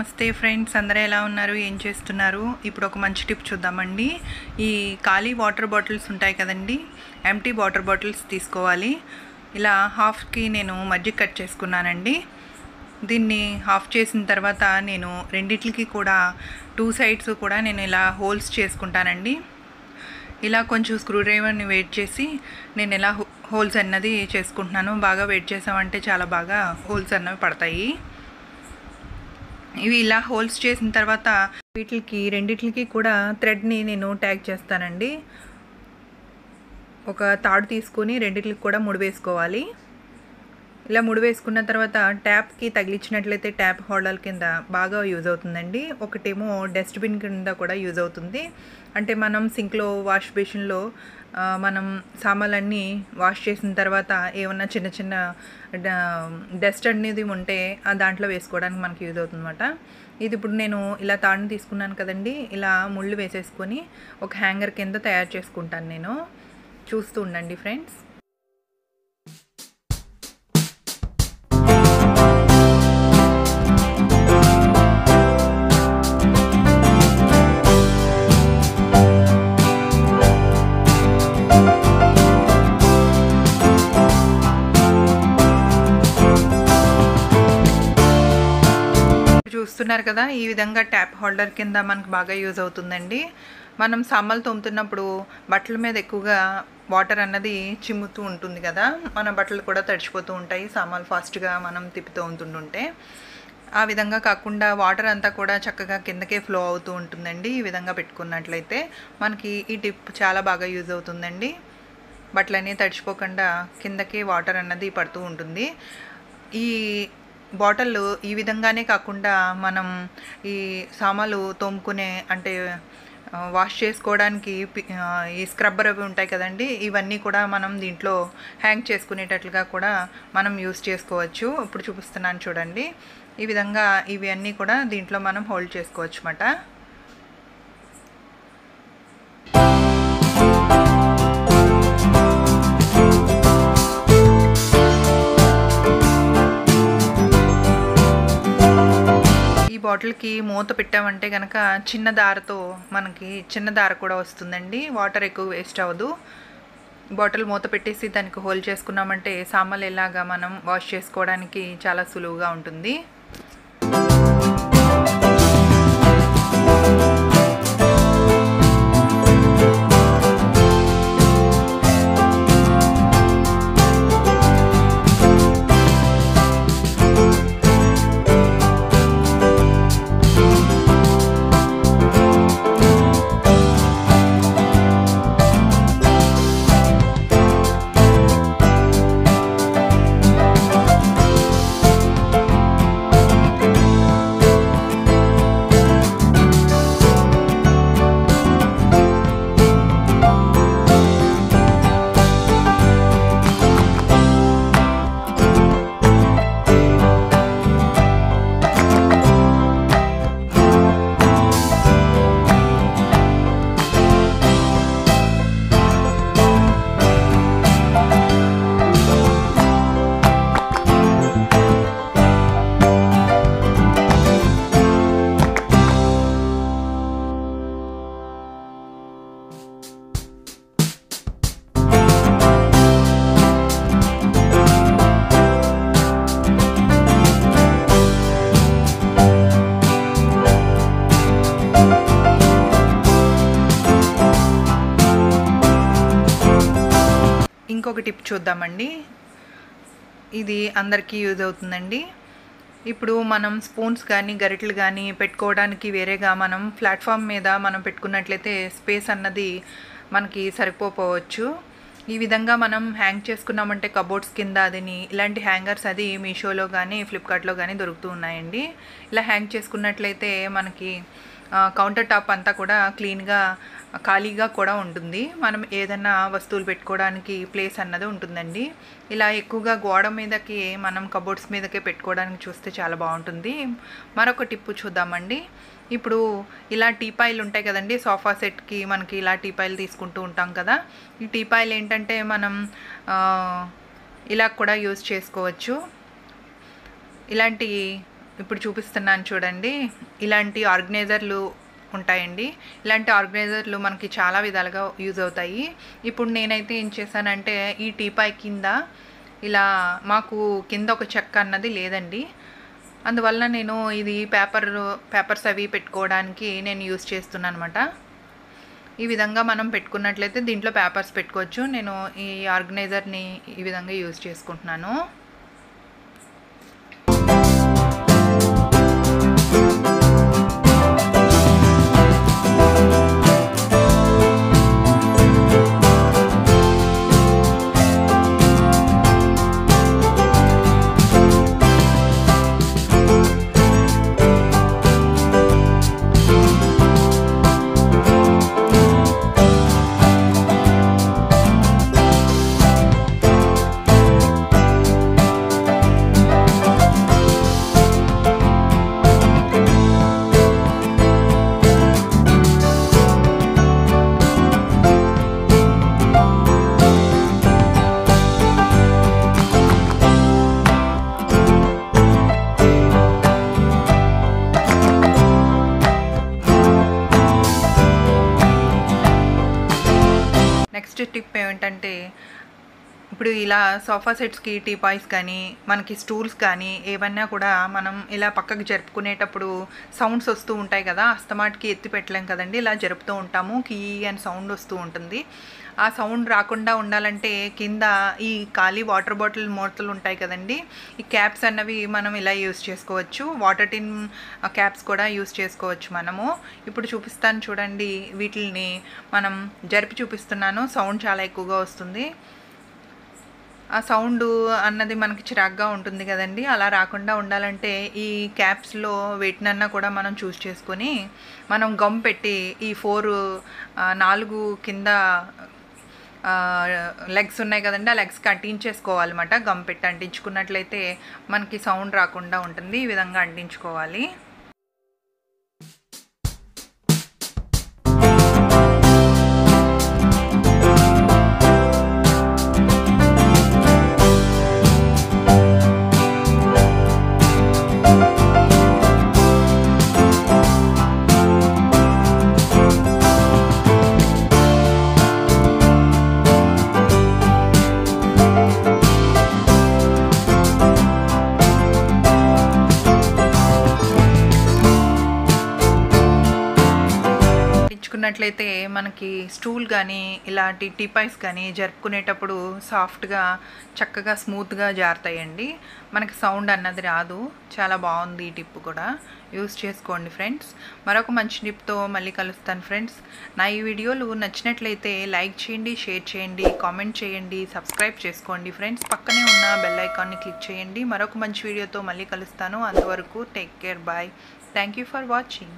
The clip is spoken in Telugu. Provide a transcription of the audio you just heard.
నమస్తే ఫ్రెండ్స్, అందరూ ఎలా ఉన్నారు, ఏం చేస్తున్నారు? ఇప్పుడు ఒక మంచి టిప్ చూద్దామండి. ఈ ఖాళీ వాటర్ బాటిల్స్ ఉంటాయి కదండి, ఎంటీ వాటర్ బాటిల్స్ తీసుకోవాలి. ఇలా హాఫ్కి నేను మజ్జిగ కట్ చేసుకున్నానండి. దీన్ని హాఫ్ చేసిన తర్వాత నేను రెండిట్లకి కూడా 2 సైడ్స్ కూడా నేను ఇలా హోల్స్ చేసుకుంటానండి. ఇలా కొంచెం స్క్రూ డ్రైవర్ని వెయిట్ చేసి నేను ఇలా హోల్స్ అన్నది చేసుకుంటున్నాను. బాగా వెయిట్ చేసామంటే చాలా బాగా హోల్స్ అన్నవి పడతాయి. ఇవి ఇలా హోల్స్ చేసిన తర్వాత వీటికి రెండిట్లకి కూడా థ్రెడ్ని నేను ట్యాగ్ చేస్తానండి. ఒక తాడు తీసుకొని రెండిట్లకి కూడా ముడి వేసుకోవాలి. ఇలా ముడి వేసుకున్న తర్వాత ట్యాప్కి తగిలించినట్లయితే ట్యాప్ హోల్డర్ కింద బాగా యూజ్ అవుతుందండి. ఒకటేమో డస్ట్బిన్ కింద కూడా యూజ్ అవుతుంది. అంటే మనం సింక్లో వాష్ బేసిన్లో మనం సామాన్లన్నీ వాష్ చేసిన తర్వాత ఏమన్నా చిన్న చిన్న డస్ట్ అనేది ఉంటే దాంట్లో వేసుకోవడానికి మనకి యూజ్ అవుతుంది అనమాట. ఇది ఇప్పుడు నేను ఇలా తాడుని తీసుకున్నాను కదండి, ఇలా ముళ్ళు వేసేసుకొని ఒక హ్యాంగర్ కింద తయారు చేసుకుంటాను. నేను చూస్తూ ఉండండి ఫ్రెండ్స్. చూస్తున్నారు కదా, ఈ విధంగా ట్యాప్ హోల్డర్ కింద మనకు బాగా యూజ్ అవుతుందండి. మనం సామాన్లు తోముతున్నప్పుడు బట్టల మీద ఎక్కువగా వాటర్ అన్నది చిమ్ముతూ ఉంటుంది కదా, మన బట్టలు కూడా తడిచిపోతూ ఉంటాయి సామాన్లు ఫాస్ట్గా మనం తిప్పుతూ ఉంటుంటే. ఆ విధంగా కాకుండా వాటర్ అంతా కూడా చక్కగా కిందకే ఫ్లో అవుతూ ఉంటుందండి. ఈ విధంగా పెట్టుకున్నట్లయితే మనకి ఈ టిప్ చాలా బాగా యూజ్ అవుతుందండి. బట్టలన్నీ తడిచిపోకుండా కిందకే వాటర్ అన్నది పడుతూ ఉంటుంది. ఈ బాటిల్ ఈ విధంగానే కాకుండా మనం ఈ సామాన్లు తోముకునే అంటే వాష్ చేసుకోవడానికి ఈ స్క్రబ్బర్ అవి ఉంటాయి కదండి, ఇవన్నీ కూడా మనం దీంట్లో హ్యాంగ్ చేసుకునేటట్లుగా కూడా మనం యూస్ చేసుకోవచ్చు. ఇప్పుడు చూపిస్తున్నాను చూడండి. ఈ విధంగా ఇవి అన్నీ కూడా దీంట్లో మనం హోల్డ్ చేసుకోవచ్చు అన్నమాట. బాటిల్కి మూత పెట్టామంటే కనుక చిన్న దారతో మనకి చిన్న దార కూడా వస్తుందండి, వాటర్ ఎక్కువ వేస్ట్ అవ్వదు. బాటిల్ మూత పెట్టేసి దానికి హోల్ చేసుకున్నామంటే సామాన్లు ఎలాగా మనం వాష్ చేసుకోవడానికి చాలా సులువుగా ఉంటుంది. ఇంకొక టిప్ చూద్దామండి. ఇది అందరికీ యూజ్ అవుతుందండి. ఇప్పుడు మనం స్పూన్స్ కానీ గరిటెలు కానీ పెట్టుకోవడానికి వేరేగా మనం ప్లాట్ఫామ్ మీద మనం పెట్టుకున్నట్లయితే స్పేస్ అన్నది మనకి సరిపోవచ్చు. ఈ విధంగా మనం హ్యాంగ్ చేసుకున్నామంటే కబోర్డ్స్ కింద అదిని ఇలాంటి హ్యాంగర్స్ అది మీషోలో కానీ ఫ్లిప్కార్ట్లో కానీ దొరుకుతూ ఉన్నాయండి. ఇలా హ్యాంగ్ చేసుకున్నట్లయితే మనకి కౌంటర్ టాప్ అంతా కూడా క్లీన్గా ఖాళీగా కూడా ఉంటుంది. మనం ఏదైనా వస్తువులు పెట్టుకోవడానికి ప్లేస్ అన్నది ఉంటుందండి. ఇలా ఎక్కువగా గోడ మీదకి మనం కబోర్డ్స్ మీదకే పెట్టుకోవడానికి చూస్తే చాలా బాగుంటుంది. మరొక టిప్పు చూద్దామండి. ఇప్పుడు ఇలా టీపాయిలు ఉంటాయి కదండి, సోఫా సెట్కి మనకి ఇలా టీపాయిలు తీసుకుంటూ ఉంటాం కదా. ఈ టీపాయిలు ఏంటంటే మనం ఇలా కూడా యూజ్ చేసుకోవచ్చు. ఇలాంటి ఇప్పుడు చూపిస్తున్నాను చూడండి. ఇలాంటి ఆర్గనైజర్లు ఉంటాయండి. ఇలాంటి ఆర్గనైజర్లు మనకి చాలా విధాలుగా యూజ్ అవుతాయి. ఇప్పుడు నేనైతే ఏం చేశానంటే ఈ టీపాయ్ కింద ఇలా మాకు కింద ఒక చెక్క అన్నది లేదండి. అందువల్ల నేను ఇది పేపర్స్ అవి పెట్టుకోవడానికి నేను యూజ్ చేస్తున్నాను అనమాట. ఈ విధంగా మనం పెట్టుకున్నట్లయితే దీంట్లో పేపర్స్ పెట్టుకోవచ్చు. నేను ఈ ఆర్గనైజర్ని ఈ విధంగా యూజ్ చేసుకుంటున్నాను. నెక్స్ట్ టిప్ ఏమిటంటే ఇప్పుడు ఇలా సోఫా సెట్స్కి టీపాయ్స్ కానీ మనకి స్టూల్స్ కానీ ఏవన్నా కూడా మనం ఇలా పక్కకు జరుపుకునేటప్పుడు సౌండ్స్ వస్తూ ఉంటాయి కదా, అస్తమాటికి ఎత్తి పెట్టలేం కదండి, ఇలా జరుపుతూ ఉంటాము, కీ అని సౌండ్ వస్తూ ఉంటుంది. ఆ సౌండ్ రాకుండా ఉండాలంటే కింద ఈ ఖాళీ వాటర్ బాటిల్ మూతలు ఉంటాయి కదండి, ఈ క్యాప్స్ అన్నవి మనం ఇలా యూస్ చేసుకోవచ్చు. వాటర్ టిన్ క్యాప్స్ కూడా యూస్ చేసుకోవచ్చు మనము. ఇప్పుడు చూపిస్తాను చూడండి, వీటిని మనం జరిపి చూపిస్తున్నాను. సౌండ్ చాలా ఎక్కువగా వస్తుంది. ఆ సౌండ్ అన్నది మనకి చిరాగ్గా ఉంటుంది కదండి. అలా రాకుండా ఉండాలంటే ఈ క్యాప్స్లో వేటినన్నా కూడా మనం చూస్ చేసుకొని మనం గమ్ పెట్టి ఈ 4 కింద లెగ్స్ ఉన్నాయి కదండి, ఆ లెగ్స్కి అంటించేసుకోవాలన్నమాట. గమ్ పెట్టి అంటించుకున్నట్లయితే మనకి సౌండ్ రాకుండా ఉంటుంది. ఈ విధంగా అంటించుకోవాలి. చూసుకున్నట్లయితే మనకి స్టూల్ కానీ ఇలాంటి టీపాయ్స్ కానీ జరుపుకునేటప్పుడు సాఫ్ట్గా చక్కగా స్మూత్గా జారుతాయండి. మనకి సౌండ్ అన్నది రాదు. చాలా బాగుంది ఈ టిప్ కూడా, యూస్ చేసుకోండి ఫ్రెండ్స్. మరొక మంచి టిప్తో మళ్ళీ కలుస్తాను ఫ్రెండ్స్. నా ఈ వీడియోలు నచ్చినట్లయితే లైక్ చేయండి, షేర్ చేయండి, కామెంట్ చేయండి, సబ్స్క్రైబ్ చేసుకోండి ఫ్రెండ్స్. పక్కనే ఉన్న బెల్ ఐకాన్ని క్లిక్ చేయండి. మరొక మంచి వీడియోతో మళ్ళీ కలుస్తాను. అంతవరకు take care, bye. Thank you for watching.